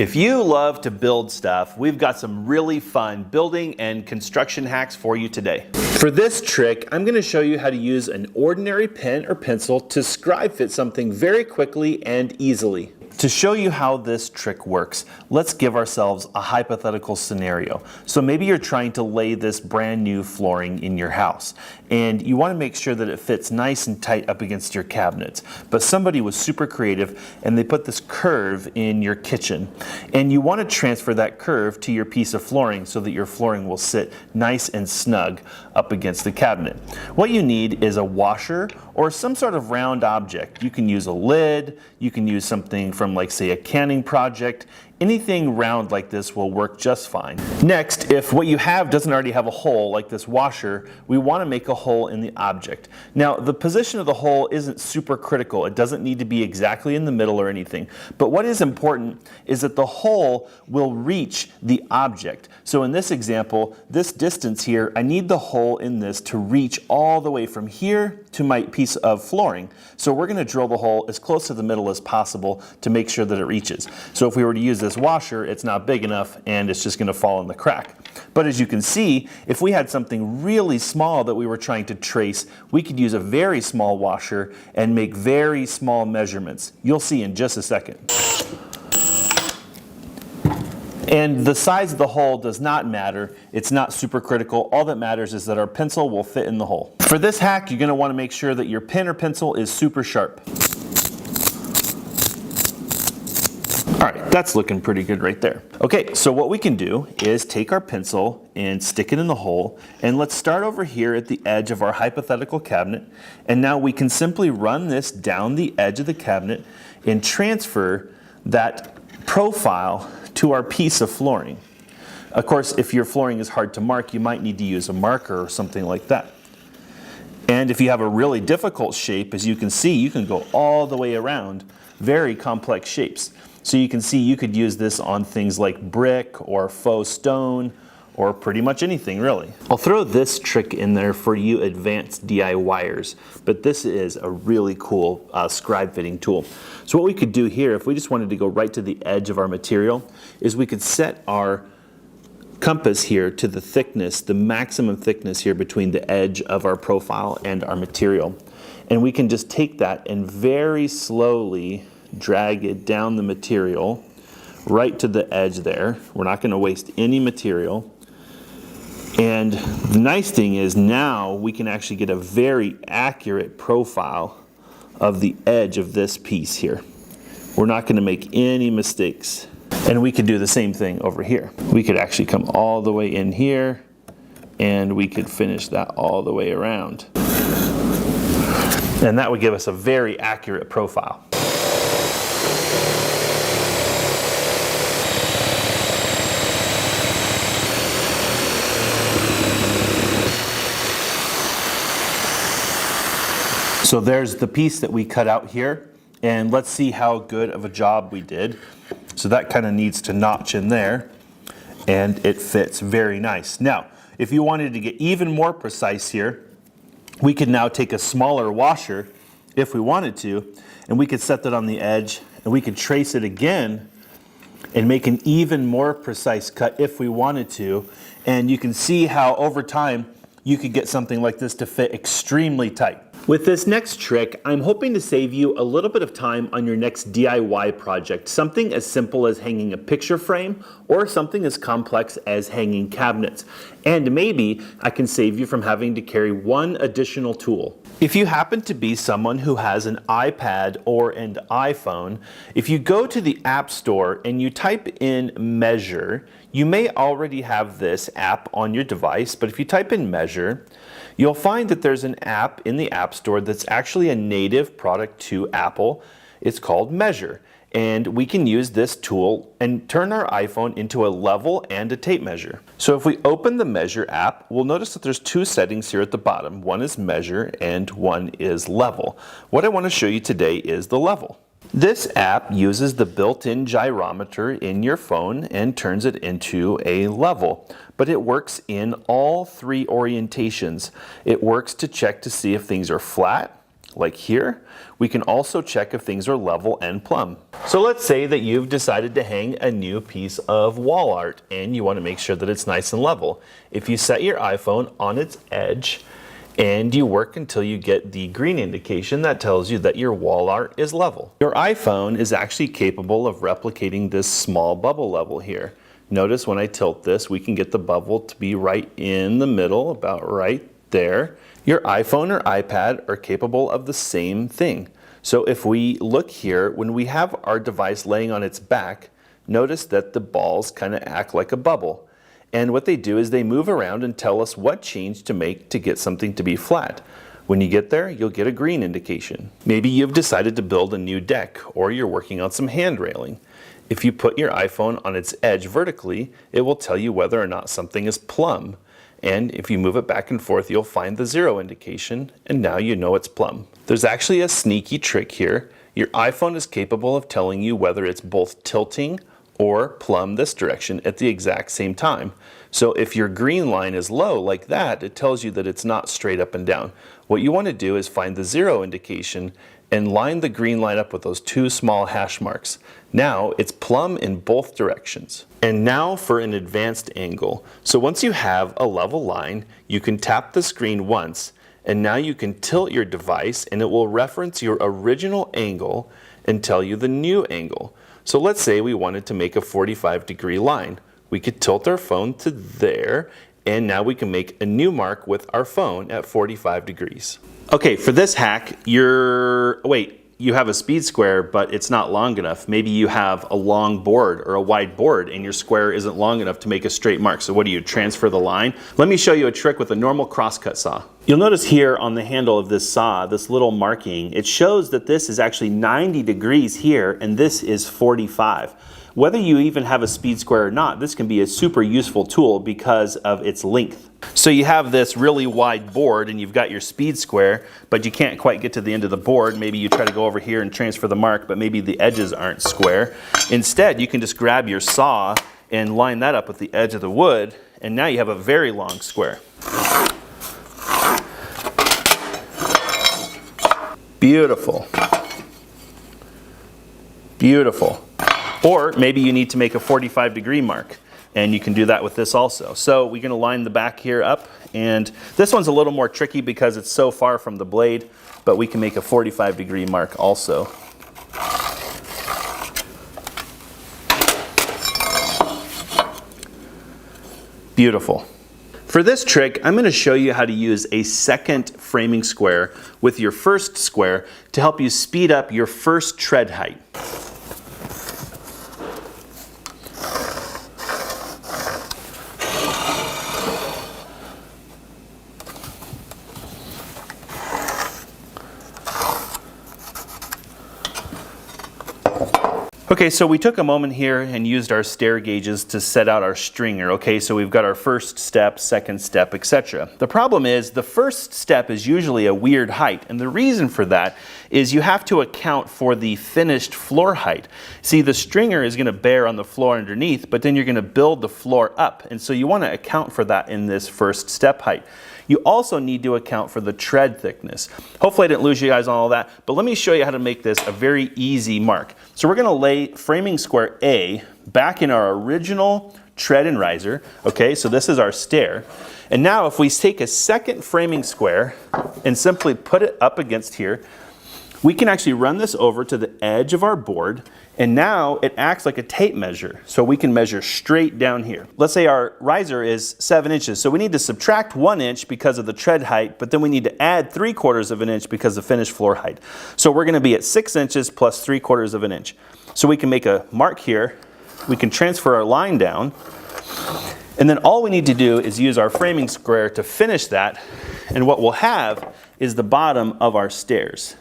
If you love to build stuff, we've got some really fun building and construction hacks for you today. For this trick, I'm going to show you how to use an ordinary pen or pencil to scribe fit something very quickly and easily. To show you how this trick works, let's give ourselves a hypothetical scenario. So maybe you're trying to lay this brand new flooring in your house, and you want to make sure that it fits nice and tight up against your cabinets. But somebody was super creative and they put this curve in your kitchen, and you want to transfer that curve to your piece of flooring so that your flooring will sit nice and snug up against the cabinet. What you need is a washer or some sort of round object. You can use a lid, you can use something from like say a canning project. Anything round like this will work just fine. Next, if what you have doesn't already have a hole like this washer, we want to make a hole in the object. Now, the position of the hole isn't super critical. It doesn't need to be exactly in the middle or anything. But what is important is that the hole will reach the object. So in this example, this distance here, I need the hole in this to reach all the way from here to my piece of flooring. So we're going to drill the hole as close to the middle as possible to make sure that it reaches. So if we were to use this washer, it's not big enough and it's just going to fall in the crack. But as you can see, if we had something really small that we were trying to trace, we could use a very small washer and make very small measurements. You'll see in just a second. And the size of the hole does not matter. It's not super critical. All that matters is that our pencil will fit in the hole. For this hack, you're going to want to make sure that your pen or pencil is super sharp. All right, that's looking pretty good right there. Okay, so what we can do is take our pencil and stick it in the hole, and let's start over here at the edge of our hypothetical cabinet, and now we can simply run this down the edge of the cabinet and transfer that profile to our piece of flooring. Of course, if your flooring is hard to mark, you might need to use a marker or something like that. And if you have a really difficult shape, as you can see, you can go all the way around very complex shapes. So you can see you could use this on things like brick or faux stone or pretty much anything really. I'll throw this trick in there for you advanced DIYers, but this is a really cool scribe fitting tool. So what we could do here, if we just wanted to go right to the edge of our material, is we could set our compass here to the thickness, the maximum thickness here between the edge of our profile and our material. And we can just take that and very slowly drag it down the material right to the edge there. We're not going to waste any material. And the nice thing is now we can actually get a very accurate profile of the edge of this piece here. We're not going to make any mistakes. And we could do the same thing over here. We could actually come all the way in here and we could finish that all the way around. And that would give us a very accurate profile. So there's the piece that we cut out here, and let's see how good of a job we did. So that kind of needs to notch in there, and it fits very nice. Now, if you wanted to get even more precise here, we could now take a smaller washer, if we wanted to, and we could set that on the edge, and we could trace it again and make an even more precise cut if we wanted to. And you can see how over time you could get something like this to fit extremely tight. With this next trick, I'm hoping to save you a little bit of time on your next DIY project, something as simple as hanging a picture frame or something as complex as hanging cabinets. And maybe I can save you from having to carry one additional tool. If you happen to be someone who has an iPad or an iPhone, if you go to the App Store and you type in Measure, you may already have this app on your device, but if you type in Measure, you'll find that there's an app in the App Store that's actually a native product to Apple. It's called Measure. And we can use this tool and turn our iPhone into a level and a tape measure. So if we open the Measure app, we'll notice that there's two settings here at the bottom. One is Measure and one is Level. What I want to show you today is the Level. This app uses the built-in gyrometer in your phone and turns it into a level, but it works in all three orientations. It works to check to see if things are flat, like here, we can also check if things are level and plumb. So let's say that you've decided to hang a new piece of wall art and you want to make sure that it's nice and level. If you set your iPhone on its edge and you work until you get the green indication that tells you that your wall art is level. Your iPhone is actually capable of replicating this small bubble level here. Notice when I tilt this, we can get the bubble to be right in the middle, about right there. Your iPhone or iPad are capable of the same thing. So if we look here, when we have our device laying on its back, notice that the balls kind of act like a bubble. And what they do is they move around and tell us what change to make to get something to be flat. When you get there, you'll get a green indication. Maybe you've decided to build a new deck, or you're working on some hand railing. If you put your iPhone on its edge vertically, it will tell you whether or not something is plumb. And if you move it back and forth, you'll find the 0 indication, and now you know it's plumb. There's actually a sneaky trick here. Your iPhone is capable of telling you whether it's both tilting or plumb this direction at the exact same time. So if your green line is low like that, it tells you that it's not straight up and down. What you want to do is find the 0 indication and line the green line up with those 2 small hash marks. Now it's plumb in both directions. And now for an advanced angle. So once you have a level line, you can tap the screen once, and now you can tilt your device and it will reference your original angle and tell you the new angle. So let's say we wanted to make a 45-degree line. We could tilt our phone to there, and now we can make a new mark with our phone at 45 degrees. Okay, for this hack, you have a speed square, but it's not long enough. Maybe you have a long board or a wide board and your square isn't long enough to make a straight mark. So what do you transfer the line? Let me show you a trick with a normal crosscut saw. You'll notice here on the handle of this saw, this little marking, it shows that this is actually 90 degrees here and this is 45. Whether you even have a speed square or not, this can be a super useful tool because of its length. So you have this really wide board and you've got your speed square, but you can't quite get to the end of the board. Maybe you try to go over here and transfer the mark, but maybe the edges aren't square. Instead, you can just grab your saw and line that up with the edge of the wood, and now you have a very long square. Beautiful. Beautiful. Or maybe you need to make a 45-degree mark, and you can do that with this also. So we're going to line the back here up, and this one's a little more tricky because it's so far from the blade, but we can make a 45-degree mark also. Beautiful. For this trick, I'm going to show you how to use a second framing square with your first square to help you speed up your first tread height. Okay, so we took a moment here and used our stair gauges to set out our stringer. Okay, so we've got our first step, second step, etc. The problem is the first step is usually a weird height, and the reason for that is you have to account for the finished floor height. See, the stringer is going to bear on the floor underneath, but then you're going to build the floor up, and so you want to account for that in this first step height. You also need to account for the tread thickness. Hopefully I didn't lose you guys on all that, but let me show you how to make this a very easy mark. So we're going to lay framing square A back in our original tread and riser. Okay, so this is our stair. And now if we take a second framing square and simply put it up against here, we can actually run this over to the edge of our board, and now it acts like a tape measure. So we can measure straight down here. Let's say our riser is 7 inches. So we need to subtract 1 inch because of the tread height, but then we need to add 3/4 of an inch because of finished floor height. So we're going to be at 6 inches plus 3/4 of an inch. So we can make a mark here. We can transfer our line down. And then all we need to do is use our framing square to finish that. And what we'll have is the bottom of our stairs.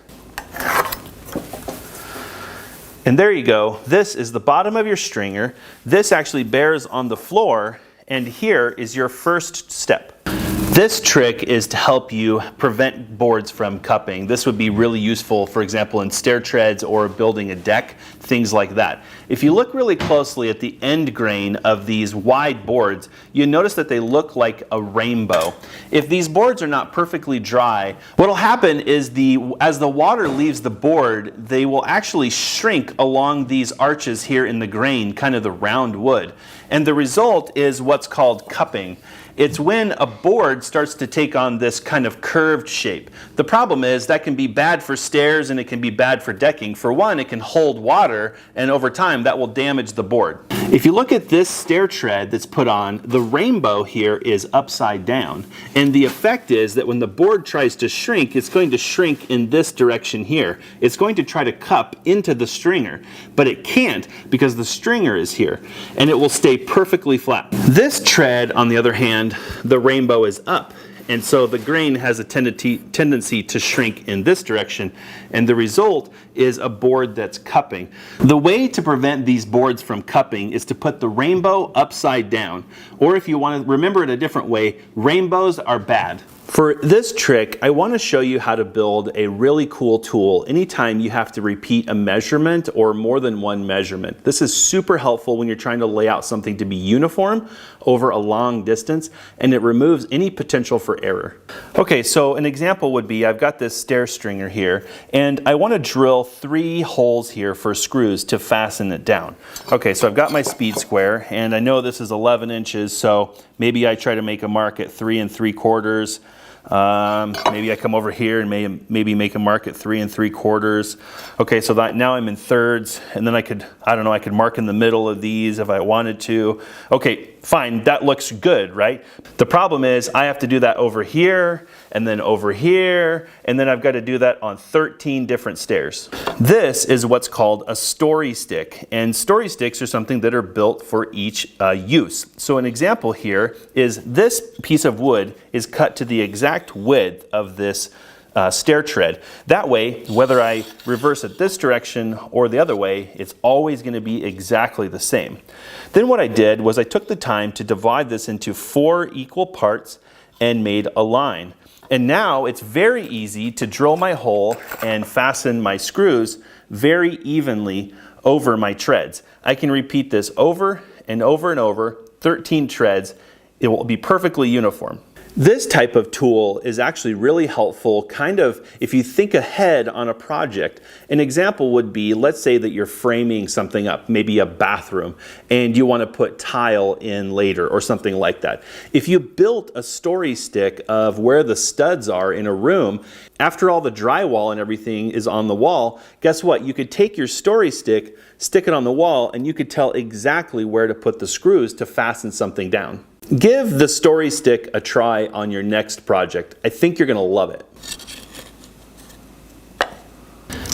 And there you go. This is the bottom of your stringer. This actually bears on the floor, and here is your first step. This trick is to help you prevent boards from cupping. This would be really useful, for example, in stair treads or building a deck. things like that. If you look really closely at the end grain of these wide boards, you notice that they look like a rainbow. If these boards are not perfectly dry, what will happen is as the water leaves the board, they will actually shrink along these arches here in the grain, kind of the round wood. And the result is what's called cupping. It's when a board starts to take on this kind of curved shape. The problem is that can be bad for stairs and it can be bad for decking. For one, it can hold water, and over time that will damage the board. If you look at this stair tread that's put on, the rainbow here is upside down. And the effect is that when the board tries to shrink, it's going to shrink in this direction here. It's going to try to cup into the stringer, but it can't because the stringer is here, and it will stay perfectly flat. This tread, on the other hand, the rainbow is up, and so the grain has a tendency to shrink in this direction, and the result is a board that's cupping. The way to prevent these boards from cupping is to put the rainbow upside down, or if you want to remember it a different way, rainbows are bad. For this trick, I want to show you how to build a really cool tool anytime you have to repeat a measurement or more than one measurement. This is super helpful when you're trying to lay out something to be uniform over a long distance, and it removes any potential for error. Okay, so an example would be I've got this stair stringer here, and I want to drill 3 holes here for screws to fasten it down. Okay, so I've got my speed square, and I know this is 11 inches, so maybe I try to make a mark at 3 3/4. Maybe I come over here and maybe make a mark at 3 3/4. Okay, so that now I'm in thirds, and then I could mark in the middle of these if I wanted to. Okay, fine, that looks good, right? The problem is I have to do that over here, and then over here, and then I've got to do that on 13 different stairs. This is what's called a story stick, and story sticks are something that are built for each use. So an example here is this piece of wood is cut to the exact width of this stair tread. That way, whether I reverse it this direction or the other way, it's always going to be exactly the same. Then what I did was I took the time to divide this into 4 equal parts and made a line. And now it's very easy to drill my hole and fasten my screws very evenly over my treads. I can repeat this over and over and over, 13 treads. It will be perfectly uniform. This type of tool is actually really helpful kind of if you think ahead on a project. An example would be, let's say that you're framing something up, maybe a bathroom, and you want to put tile in later or something like that. If you built a story stick of where the studs are in a room, after all the drywall and everything is on the wall, guess what? You could take your story stick, stick it on the wall, and you could tell exactly where to put the screws to fasten something down. Give the story stick a try on your next project. I think you're going to love it.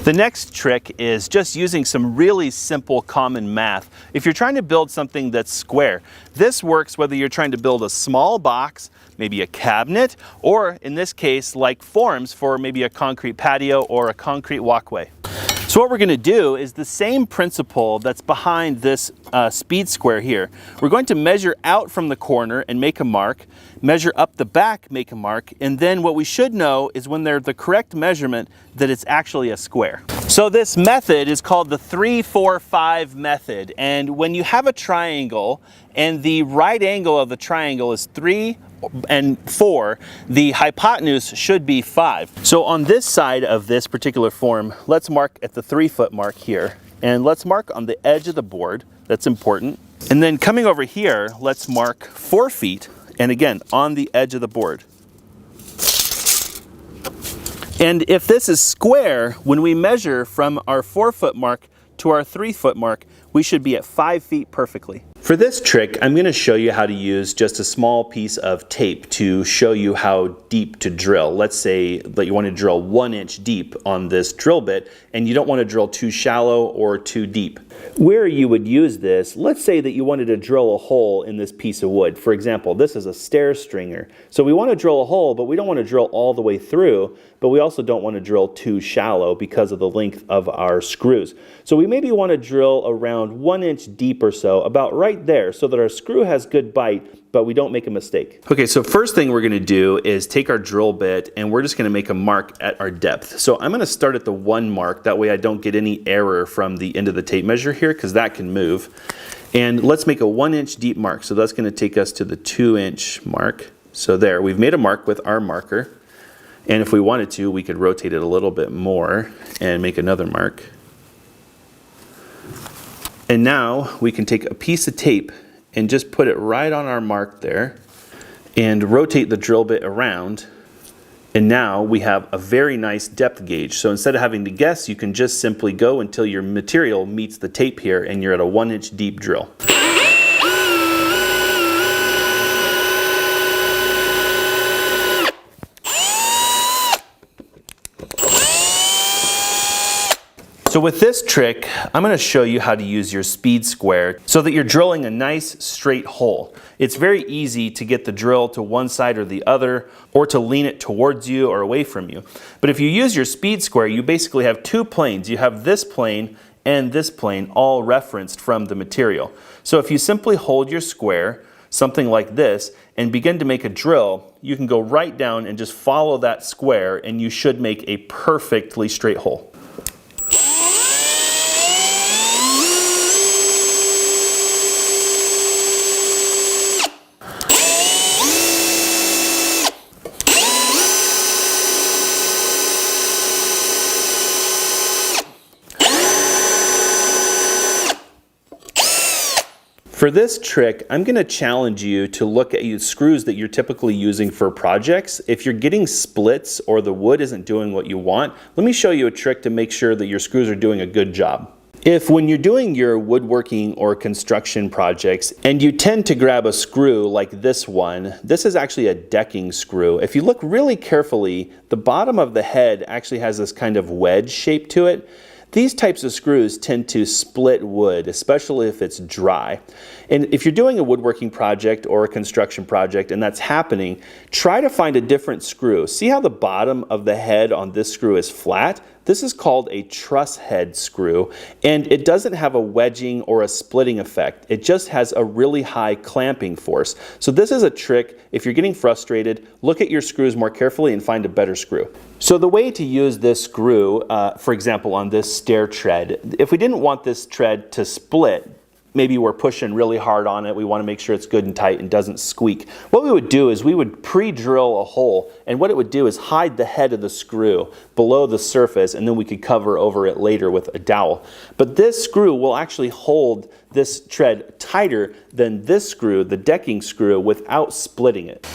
The next trick is just using some really simple common math. If you're trying to build something that's square, this works whether you're trying to build a small box, maybe a cabinet, or in this case, like forms for maybe a concrete patio or a concrete walkway. So what we're going to do is the same principle that's behind this speed square here. We're going to measure out from the corner and make a mark, measure up the back, make a mark, and then what we should know is when they're the correct measurement that it's actually a square. So this method is called the 3, 4, 5 method, and when you have a triangle and the right angle of the triangle is 3 and 4, the hypotenuse should be 5. So on this side of this particular form, let's mark at the 3-foot mark here, and let's mark on the edge of the board. That's important. And then coming over here, let's mark 4 feet, and again on the edge of the board. And if this is square, when we measure from our 4-foot mark to our 3-foot mark, we should be at 5 feet perfectly. For this trick, I'm going to show you how to use just a small piece of tape to show you how deep to drill. Let's say that you want to drill 1 inch deep on this drill bit, and you don't want to drill too shallow or too deep. Where you would use this, let's say that you wanted to drill a hole in this piece of wood. For example, this is a stair stringer. So we want to drill a hole, but we don't want to drill all the way through, but we also don't want to drill too shallow because of the length of our screws. So we maybe want to drill around 1 inch deep or so, about right right there so that our screw has good bite, but we don't make a mistake. Okay, so first thing we're gonna do is take our drill bit and we're just gonna make a mark at our depth. So I'm gonna start at the 1 mark, that way I don't get any error from the end of the tape measure here, because that can move. And let's make a 1 inch deep mark. So that's gonna take us to the 2 inch mark. So there, we've made a mark with our marker. And if we wanted to, we could rotate it a little bit more and make another mark. And now we can take a piece of tape and just put it right on our mark there and rotate the drill bit around. And now we have a very nice depth gauge. So instead of having to guess, you can just simply go until your material meets the tape here and you're at a 1 inch deep drill. So with this trick, I'm going to show you how to use your speed square so that you're drilling a nice straight hole. It's very easy to get the drill to one side or the other, or to lean it towards you or away from you. But if you use your speed square, you basically have 2 planes. You have this plane and this plane all referenced from the material. So if you simply hold your square, something like this, and begin to make a drill, you can go right down and just follow that square and you should make a perfectly straight hole. For this trick, I'm going to challenge you to look at your screws that you're typically using for projects. If you're getting splits or the wood isn't doing what you want, let me show you a trick to make sure that your screws are doing a good job. If when you're doing your woodworking or construction projects and you tend to grab a screw like this one, this is actually a decking screw. If you look really carefully, the bottom of the head actually has this kind of wedge shape to it. These types of screws tend to split wood, especially if it's dry. And if you're doing a woodworking project or a construction project and that's happening, try to find a different screw. See how the bottom of the head on this screw is flat? This is called a truss head screw, and it doesn't have a wedging or a splitting effect. It just has a really high clamping force. So this is a trick. If you're getting frustrated, look at your screws more carefully and find a better screw. So the way to use this screw, for example, on this stair tread, if we didn't want this tread to split, maybe we're pushing really hard on it, we want to make sure it's good and tight and doesn't squeak. What we would do is we would pre-drill a hole, and what it would do is hide the head of the screw below the surface, and then we could cover over it later with a dowel. But this screw will actually hold this tread tighter than this screw, the decking screw, without splitting it.